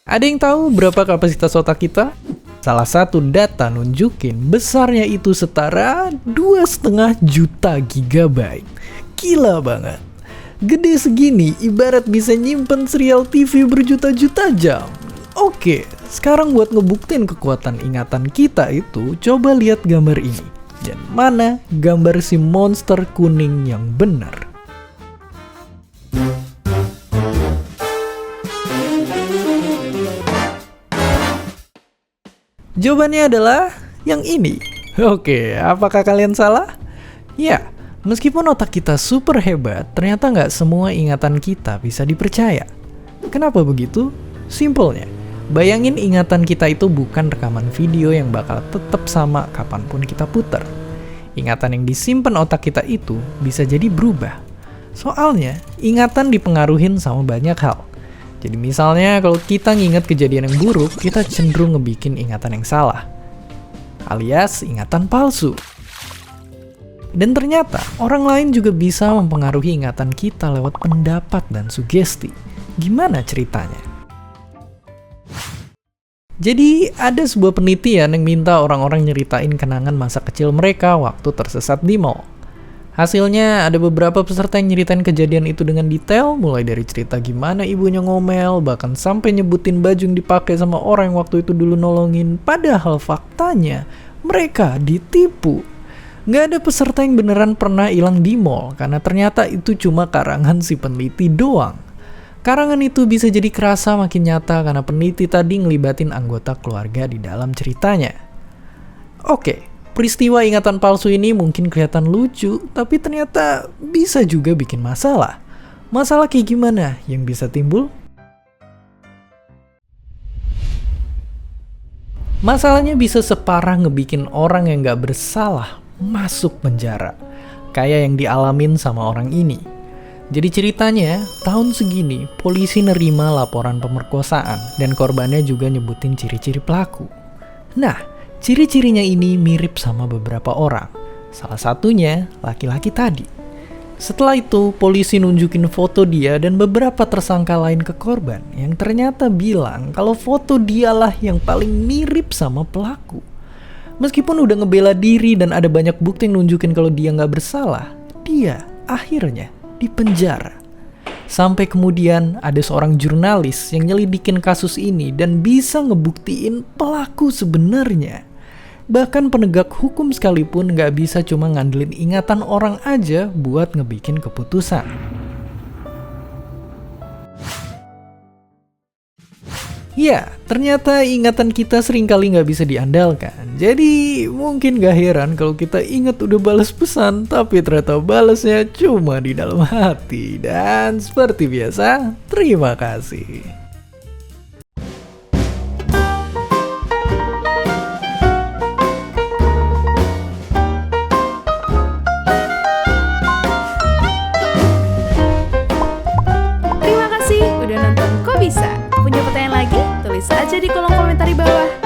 Ada yang tahu berapa kapasitas otak kita? Salah satu data nunjukin besarnya itu setara 2,5 juta gigabyte. Gila banget. Gede segini ibarat bisa nyimpen serial TV berjuta-juta jam. Oke, sekarang buat ngebuktiin kekuatan ingatan kita itu, coba lihat gambar ini. Dan mana gambar si monster kuning yang benar? Jawabannya adalah yang ini. Oke, apakah kalian salah? Ya, meskipun otak kita super hebat, ternyata nggak semua ingatan kita bisa dipercaya. Kenapa begitu? Simpelnya, bayangin ingatan kita itu bukan rekaman video yang bakal tetap sama kapanpun kita putar. Ingatan yang disimpan otak kita itu bisa jadi berubah. Soalnya, ingatan dipengaruhin sama banyak hal. Jadi misalnya kalau kita nginget kejadian yang buruk, kita cenderung ngebikin ingatan yang salah. Alias ingatan palsu. Dan ternyata orang lain juga bisa mempengaruhi ingatan kita lewat pendapat dan sugesti. Gimana ceritanya? Jadi ada sebuah penelitian yang minta orang-orang nyeritain kenangan masa kecil mereka waktu tersesat di mall. Hasilnya ada beberapa peserta yang nyeritain kejadian itu dengan detail, mulai dari cerita gimana ibunya ngomel, bahkan sampai nyebutin baju yang dipakai sama orang yang waktu itu dulu nolongin. Padahal faktanya mereka ditipu. Nggak ada peserta yang beneran pernah hilang di mall, karena ternyata itu cuma karangan si peneliti doang. Karangan itu bisa jadi kerasa makin nyata karena peneliti tadi ngelibatin anggota keluarga di dalam ceritanya. Oke. Peristiwa ingatan palsu ini mungkin kelihatan lucu, tapi ternyata bisa juga bikin masalah. Masalah kayak gimana yang bisa timbul? Masalahnya bisa separah ngebikin orang yang gak bersalah masuk penjara. Kayak yang dialamin sama orang ini. Jadi ceritanya, tahun segini polisi nerima laporan pemerkosaan dan korbannya juga nyebutin ciri-ciri pelaku. Nah, ciri-cirinya ini mirip sama beberapa orang. Salah satunya laki-laki tadi. Setelah itu, polisi nunjukin foto dia dan beberapa tersangka lain ke korban yang ternyata bilang kalau foto dialah yang paling mirip sama pelaku. Meskipun udah ngebela diri dan ada banyak bukti yang nunjukin kalau dia nggak bersalah, dia akhirnya dipenjara. Sampai kemudian ada seorang jurnalis yang nyelidikin kasus ini dan bisa ngebuktiin pelaku sebenarnya. Bahkan penegak hukum sekalipun nggak bisa cuma ngandelin ingatan orang aja buat ngebikin keputusan. Ya, ternyata ingatan kita seringkali nggak bisa diandalkan. Jadi mungkin gak heran kalau kita ingat udah balas pesan, tapi ternyata balasnya cuma di dalam hati. Dan seperti biasa, terima kasih. Terima kasih udah nonton Kok Bisa. Punya pertanyaan lagi? Tulis aja di kolom komentar di bawah.